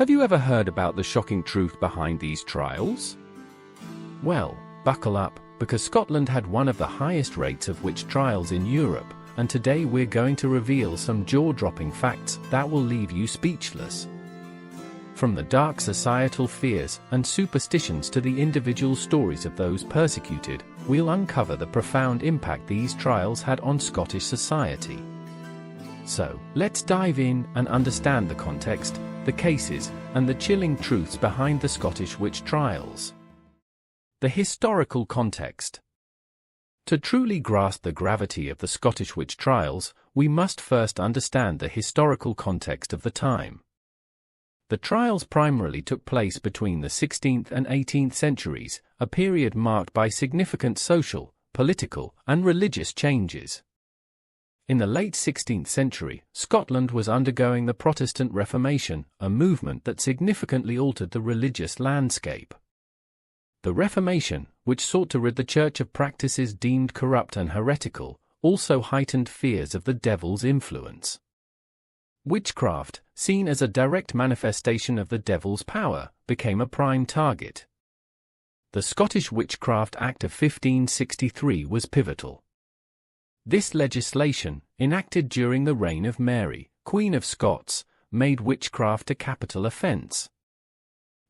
Have you ever heard about the shocking truth behind these trials? Well, buckle up, because Scotland had one of the highest rates of witch trials in Europe, and today we're going to reveal some jaw-dropping facts that will leave you speechless. From the dark societal fears and superstitions to the individual stories of those persecuted, we'll uncover the profound impact these trials had on Scottish society. So, let's dive in and understand the context, the cases, and the chilling truths behind the Scottish witch trials. The historical context. To truly grasp the gravity of the Scottish witch trials, we must first understand the historical context of the time. The trials primarily took place between the 16th and 18th centuries, a period marked by significant social, political, and religious changes. In the late 16th century, Scotland was undergoing the Protestant Reformation, a movement that significantly altered the religious landscape. The Reformation, which sought to rid the Church of practices deemed corrupt and heretical, also heightened fears of the devil's influence. Witchcraft, seen as a direct manifestation of the devil's power, became a prime target. The Scottish Witchcraft Act of 1563 was pivotal. This legislation, enacted during the reign of Mary, Queen of Scots, made witchcraft a capital offence.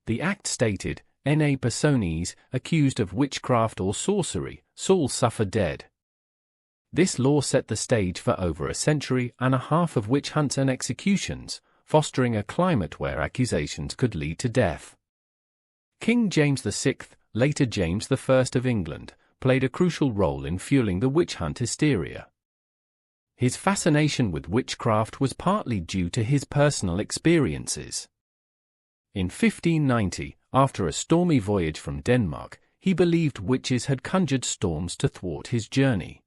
The act stated, "Any persones accused of witchcraft or sorcery shall suffer death." This law set the stage for over a century and a half of witch hunts and executions, fostering a climate where accusations could lead to death. King James VI, later James I of England, played a crucial role in fueling the witch hunt hysteria. His fascination with witchcraft was partly due to his personal experiences. In 1590, after a stormy voyage from Denmark, he believed witches had conjured storms to thwart his journey.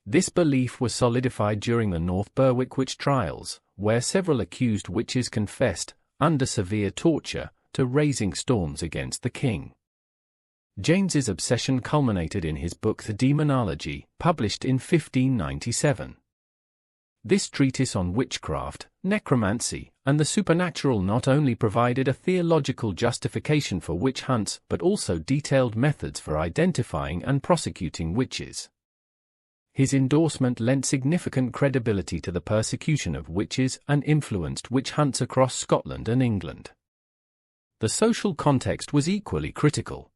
This belief was solidified during the North Berwick witch trials, where several accused witches confessed, under severe torture, to raising storms against the king. James's obsession culminated in his book The Demonology, published in 1597. This treatise on witchcraft, necromancy, and the supernatural not only provided a theological justification for witch hunts but also detailed methods for identifying and prosecuting witches. His endorsement lent significant credibility to the persecution of witches and influenced witch hunts across Scotland and England. The social context was equally critical.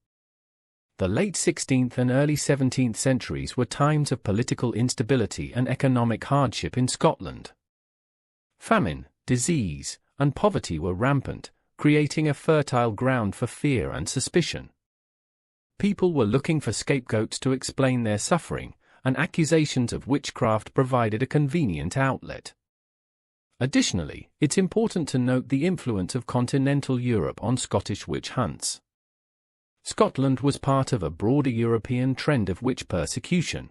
The late 16th and early 17th centuries were times of political instability and economic hardship in Scotland. Famine, disease, and poverty were rampant, creating a fertile ground for fear and suspicion. People were looking for scapegoats to explain their suffering, and accusations of witchcraft provided a convenient outlet. Additionally, it's important to note the influence of continental Europe on Scottish witch hunts. Scotland was part of a broader European trend of witch persecution.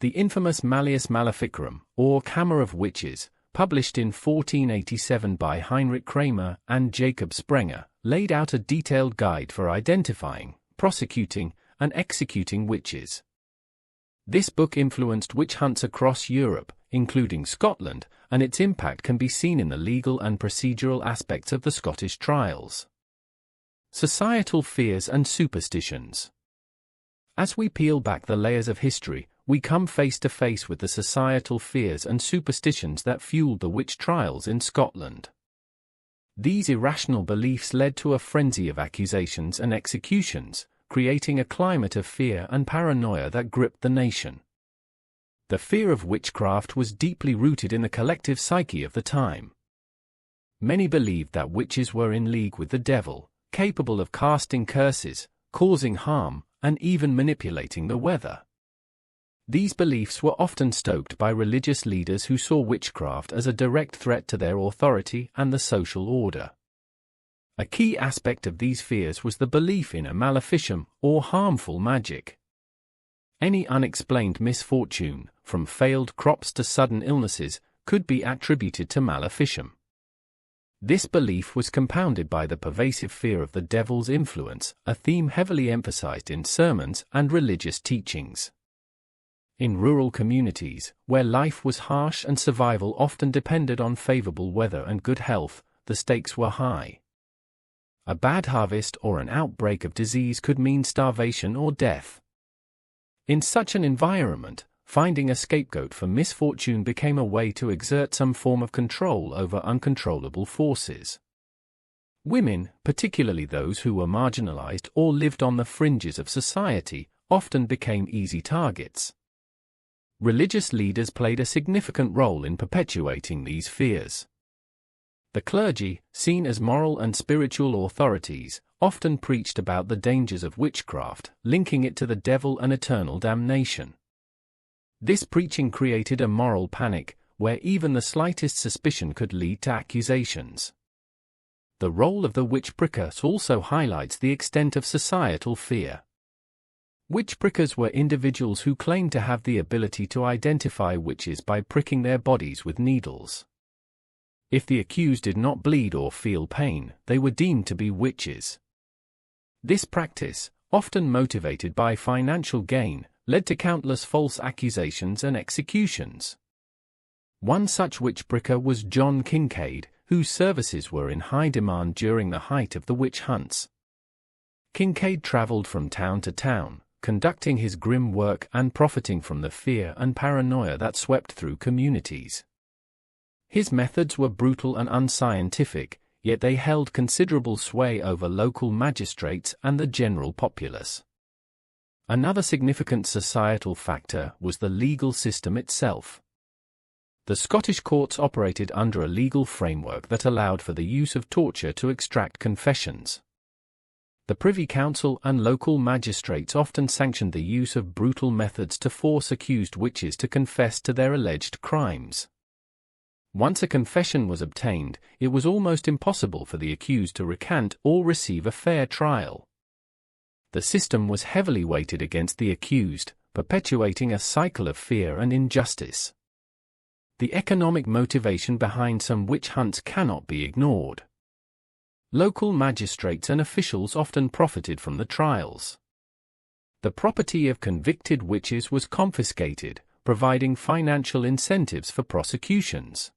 The infamous Malleus Maleficarum, or Hammer of Witches, published in 1487 by Heinrich Kramer and Jacob Sprenger, laid out a detailed guide for identifying, prosecuting, and executing witches. This book influenced witch hunts across Europe, including Scotland, and its impact can be seen in the legal and procedural aspects of the Scottish trials. Societal fears and superstitions. As we peel back the layers of history, we come face to face with the societal fears and superstitions that fueled the witch trials in Scotland. These irrational beliefs led to a frenzy of accusations and executions, creating a climate of fear and paranoia that gripped the nation. The fear of witchcraft was deeply rooted in the collective psyche of the time. Many believed that witches were in league with the devil, capable of casting curses, causing harm, and even manipulating the weather. These beliefs were often stoked by religious leaders who saw witchcraft as a direct threat to their authority and the social order. A key aspect of these fears was the belief in a maleficium, or harmful magic. Any unexplained misfortune, from failed crops to sudden illnesses, could be attributed to maleficium. This belief was compounded by the pervasive fear of the devil's influence, a theme heavily emphasized in sermons and religious teachings. In rural communities, where life was harsh and survival often depended on favorable weather and good health, the stakes were high. A bad harvest or an outbreak of disease could mean starvation or death. In such an environment, finding a scapegoat for misfortune became a way to exert some form of control over uncontrollable forces. Women, particularly those who were marginalized or lived on the fringes of society, often became easy targets. Religious leaders played a significant role in perpetuating these fears. The clergy, seen as moral and spiritual authorities, often preached about the dangers of witchcraft, linking it to the devil and eternal damnation. This preaching created a moral panic, where even the slightest suspicion could lead to accusations. The role of the witch pricker also highlights the extent of societal fear. Witch prickers were individuals who claimed to have the ability to identify witches by pricking their bodies with needles. If the accused did not bleed or feel pain, they were deemed to be witches. This practice, often motivated by financial gain, led to countless false accusations and executions. One such witch pricker was John Kincaid, whose services were in high demand during the height of the witch hunts. Kincaid traveled from town to town, conducting his grim work and profiting from the fear and paranoia that swept through communities. His methods were brutal and unscientific, yet they held considerable sway over local magistrates and the general populace. Another significant societal factor was the legal system itself. The Scottish courts operated under a legal framework that allowed for the use of torture to extract confessions. The Privy Council and local magistrates often sanctioned the use of brutal methods to force accused witches to confess to their alleged crimes. Once a confession was obtained, it was almost impossible for the accused to recant or receive a fair trial. The system was heavily weighted against the accused, perpetuating a cycle of fear and injustice. The economic motivation behind some witch hunts cannot be ignored. Local magistrates and officials often profited from the trials. The property of convicted witches was confiscated, providing financial incentives for prosecutions.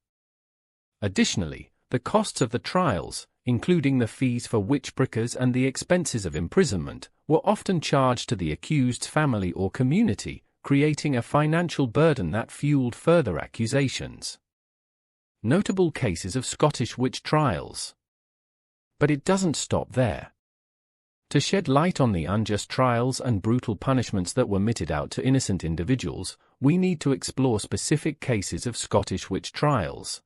Additionally, the costs of the trials, including the fees for witch prickers and the expenses of imprisonment, were often charged to the accused's family or community, creating a financial burden that fueled further accusations. Notable cases of Scottish witch trials. But it doesn't stop there. To shed light on the unjust trials and brutal punishments that were meted out to innocent individuals, we need to explore specific cases of Scottish witch trials.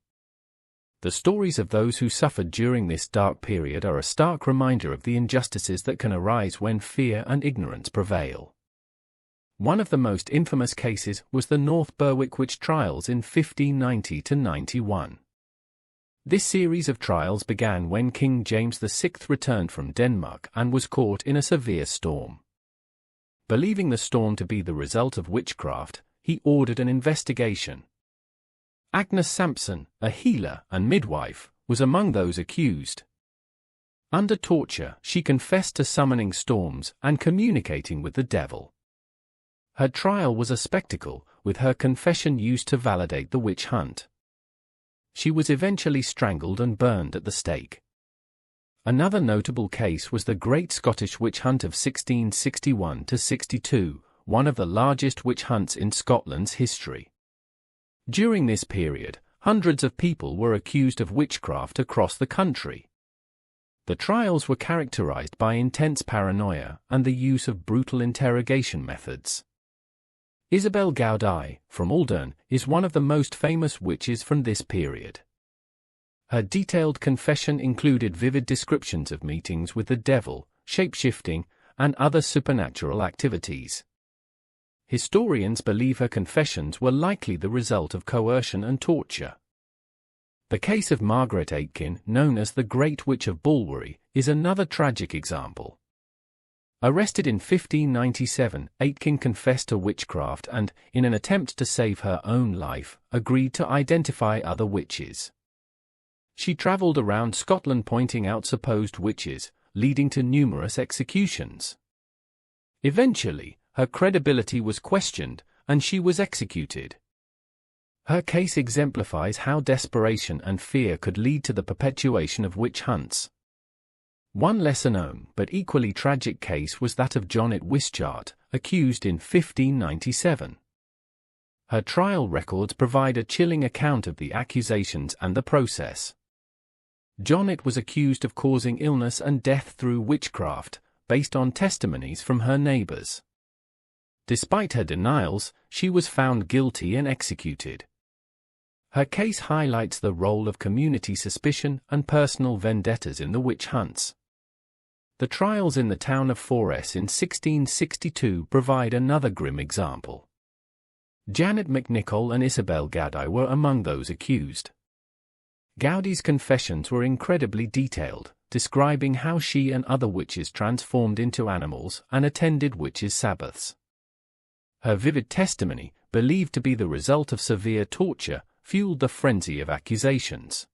The stories of those who suffered during this dark period are a stark reminder of the injustices that can arise when fear and ignorance prevail. One of the most infamous cases was the North Berwick witch trials in 1590–91. This series of trials began when King James VI returned from Denmark and was caught in a severe storm. Believing the storm to be the result of witchcraft, he ordered an investigation. Agnes Sampson, a healer and midwife, was among those accused. Under torture, she confessed to summoning storms and communicating with the devil. Her trial was a spectacle, with her confession used to validate the witch hunt. She was eventually strangled and burned at the stake. Another notable case was the Great Scottish Witch Hunt of 1661–62, one of the largest witch hunts in Scotland's history. During this period, hundreds of people were accused of witchcraft across the country. The trials were characterized by intense paranoia and the use of brutal interrogation methods. Isabel Gowdie, from Aldern, is one of the most famous witches from this period. Her detailed confession included vivid descriptions of meetings with the devil, shape-shifting, and other supernatural activities. Historians believe her confessions were likely the result of coercion and torture. The case of Margaret Aitken, known as the Great Witch of Bulwery, is another tragic example. Arrested in 1597, Aitken confessed to witchcraft and, in an attempt to save her own life, agreed to identify other witches. She travelled around Scotland pointing out supposed witches, leading to numerous executions. Eventually, her credibility was questioned, and she was executed. Her case exemplifies how desperation and fear could lead to the perpetuation of witch hunts. One lesser-known but equally tragic case was that of Janet Wishart, accused in 1597. Her trial records provide a chilling account of the accusations and the process. Janet was accused of causing illness and death through witchcraft, based on testimonies from her neighbors. Despite her denials, she was found guilty and executed. Her case highlights the role of community suspicion and personal vendettas in the witch hunts. The trials in the town of Forres in 1662 provide another grim example. Janet McNichol and Isabel Gowdy were among those accused. Gowdy's confessions were incredibly detailed, describing how she and other witches transformed into animals and attended witches' sabbaths. Her vivid testimony, believed to be the result of severe torture, fueled the frenzy of accusations.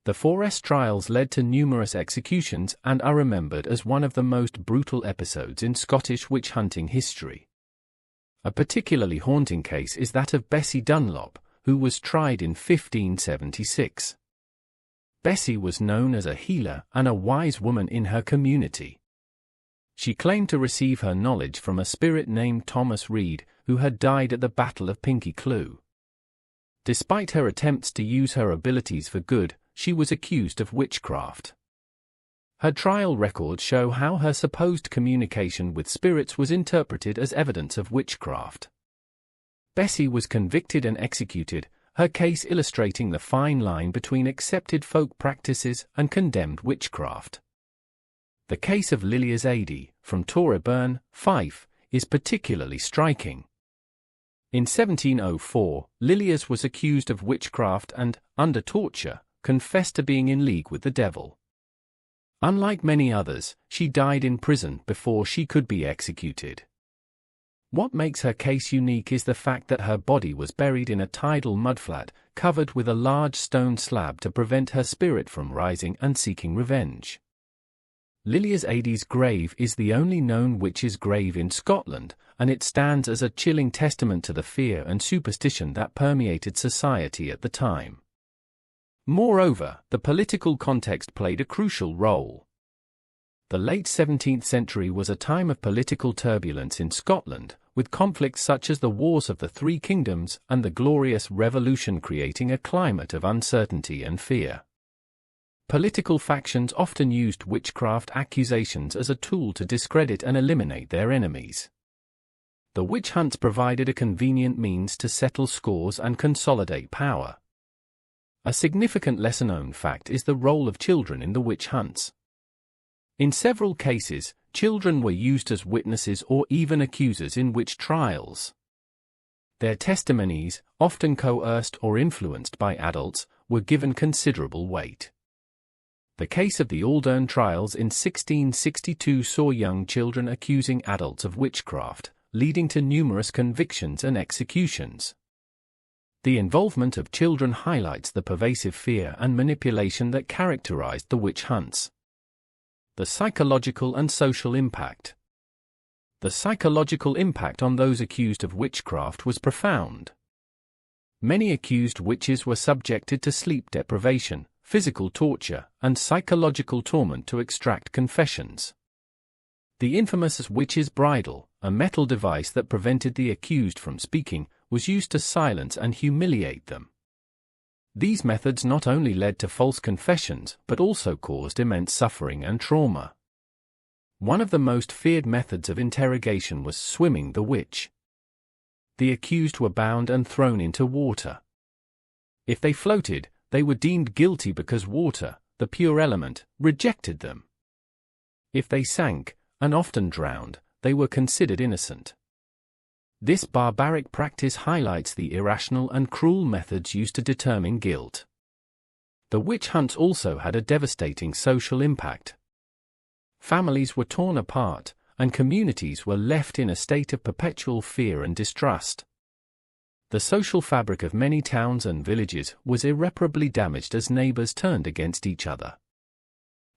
The Forres trials led to numerous executions and are remembered as one of the most brutal episodes in Scottish witch hunting history. A particularly haunting case is that of Bessie Dunlop, who was tried in 1576. Bessie was known as a healer and a wise woman in her community. She claimed to receive her knowledge from a spirit named Thomas Reed, who had died at the Battle of Pinkie Cleugh. Despite her attempts to use her abilities for good, she was accused of witchcraft. Her trial records show how her supposed communication with spirits was interpreted as evidence of witchcraft. Bessie was convicted and executed, her case illustrating the fine line between accepted folk practices and condemned witchcraft. The case of Lilias Adey, from Torreburn, Fife, is particularly striking. In 1704, Lilias was accused of witchcraft and, under torture, confessed to being in league with the devil. Unlike many others, she died in prison before she could be executed. What makes her case unique is the fact that her body was buried in a tidal mudflat, covered with a large stone slab to prevent her spirit from rising and seeking revenge. Lilias Adey's grave is the only known witch's grave in Scotland, and it stands as a chilling testament to the fear and superstition that permeated society at the time. Moreover, the political context played a crucial role. The late 17th century was a time of political turbulence in Scotland, with conflicts such as the Wars of the Three Kingdoms and the Glorious Revolution creating a climate of uncertainty and fear. Political factions often used witchcraft accusations as a tool to discredit and eliminate their enemies. The witch hunts provided a convenient means to settle scores and consolidate power. A significant lesser-known fact is the role of children in the witch hunts. In several cases, children were used as witnesses or even accusers in witch trials. Their testimonies, often coerced or influenced by adults, were given considerable weight. The case of the Aldern trials in 1662 saw young children accusing adults of witchcraft, leading to numerous convictions and executions. The involvement of children highlights the pervasive fear and manipulation that characterized the witch hunts. The psychological and social impact. The psychological impact on those accused of witchcraft was profound. Many accused witches were subjected to sleep deprivation, physical torture, and psychological torment to extract confessions. The infamous witch's bridle, a metal device that prevented the accused from speaking, was used to silence and humiliate them. These methods not only led to false confessions but also caused immense suffering and trauma. One of the most feared methods of interrogation was swimming the witch. The accused were bound and thrown into water. If they floated, they were deemed guilty because water, the pure element, rejected them. If they sank, and often drowned, they were considered innocent. This barbaric practice highlights the irrational and cruel methods used to determine guilt. The witch hunts also had a devastating social impact. Families were torn apart, and communities were left in a state of perpetual fear and distrust. The social fabric of many towns and villages was irreparably damaged as neighbors turned against each other.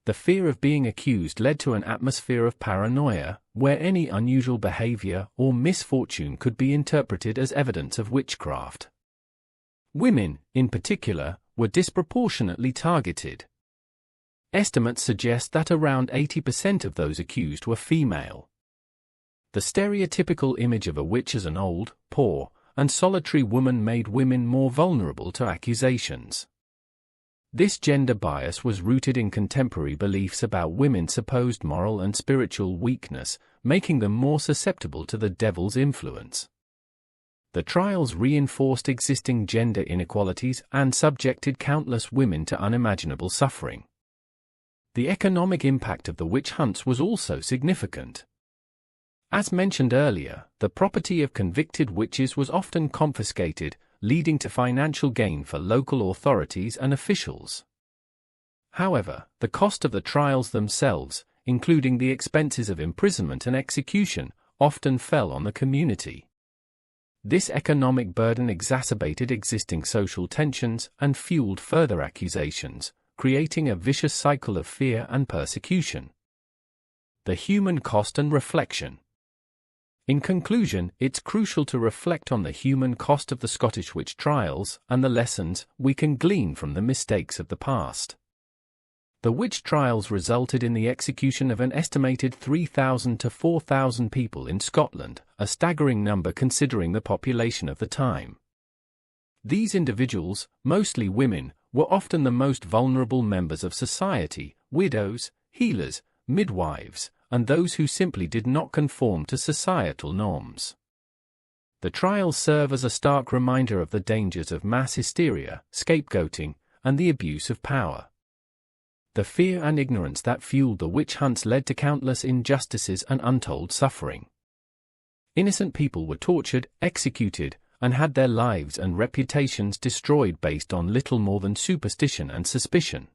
The fear of being accused led to an atmosphere of paranoia, where any unusual behavior or misfortune could be interpreted as evidence of witchcraft. Women, in particular, were disproportionately targeted. Estimates suggest that around 80% of those accused were female. The stereotypical image of a witch as an old, poor, and solitary woman made women more vulnerable to accusations. This gender bias was rooted in contemporary beliefs about women's supposed moral and spiritual weakness, making them more susceptible to the devil's influence. The trials reinforced existing gender inequalities and subjected countless women to unimaginable suffering. The economic impact of the witch hunts was also significant. As mentioned earlier, the property of convicted witches was often confiscated, leading to financial gain for local authorities and officials. However, the cost of the trials themselves, including the expenses of imprisonment and execution, often fell on the community. This economic burden exacerbated existing social tensions and fueled further accusations, creating a vicious cycle of fear and persecution. The human cost and reflection. In conclusion, it's crucial to reflect on the human cost of the Scottish witch trials and the lessons we can glean from the mistakes of the past. The witch trials resulted in the execution of an estimated 3,000 to 4,000 people in Scotland, a staggering number considering the population of the time. These individuals, mostly women, were often the most vulnerable members of society: widows, healers, midwives, and those who simply did not conform to societal norms. The trials serve as a stark reminder of the dangers of mass hysteria, scapegoating, and the abuse of power. The fear and ignorance that fueled the witch hunts led to countless injustices and untold suffering. Innocent people were tortured, executed, and had their lives and reputations destroyed based on little more than superstition and suspicion.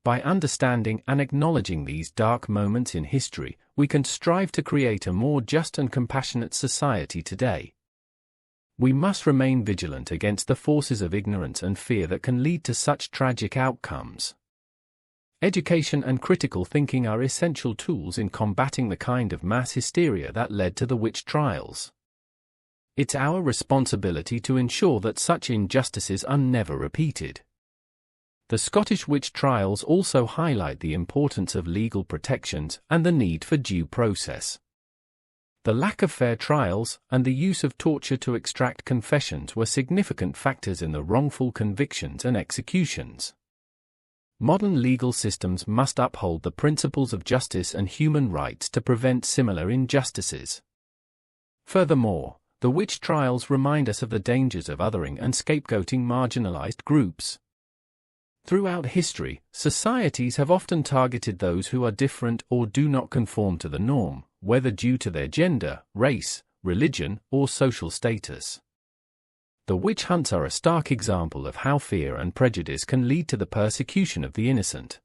By understanding and acknowledging these dark moments in history, we can strive to create a more just and compassionate society today. We must remain vigilant against the forces of ignorance and fear that can lead to such tragic outcomes. Education and critical thinking are essential tools in combating the kind of mass hysteria that led to the witch trials. It's our responsibility to ensure that such injustices are never repeated. The Scottish witch trials also highlight the importance of legal protections and the need for due process. The lack of fair trials and the use of torture to extract confessions were significant factors in the wrongful convictions and executions. Modern legal systems must uphold the principles of justice and human rights to prevent similar injustices. Furthermore, the witch trials remind us of the dangers of othering and scapegoating marginalized groups. Throughout history, societies have often targeted those who are different or do not conform to the norm, whether due to their gender, race, religion, or social status. The witch hunts are a stark example of how fear and prejudice can lead to the persecution of the innocent.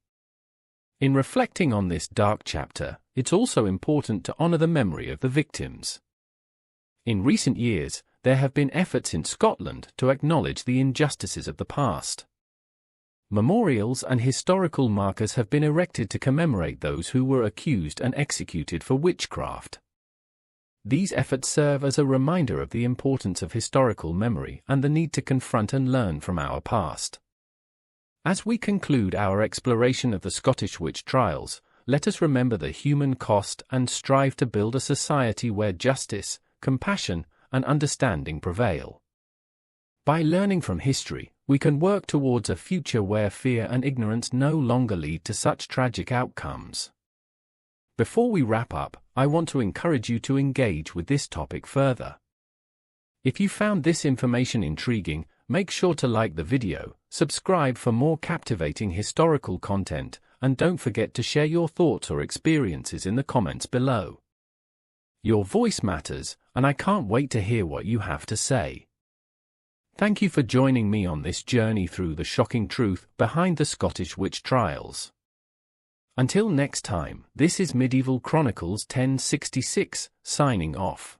In reflecting on this dark chapter, it's also important to honor the memory of the victims. In recent years, there have been efforts in Scotland to acknowledge the injustices of the past. Memorials and historical markers have been erected to commemorate those who were accused and executed for witchcraft. These efforts serve as a reminder of the importance of historical memory and the need to confront and learn from our past. As we conclude our exploration of the Scottish witch trials, let us remember the human cost and strive to build a society where justice, compassion, and understanding prevail. By learning from history, we can work towards a future where fear and ignorance no longer lead to such tragic outcomes. Before we wrap up, I want to encourage you to engage with this topic further. If you found this information intriguing, make sure to like the video, subscribe for more captivating historical content, and don't forget to share your thoughts or experiences in the comments below. Your voice matters, and I can't wait to hear what you have to say. Thank you for joining me on this journey through the shocking truth behind the Scottish witch trials. Until next time, this is Medieval Chronicles 1066, signing off.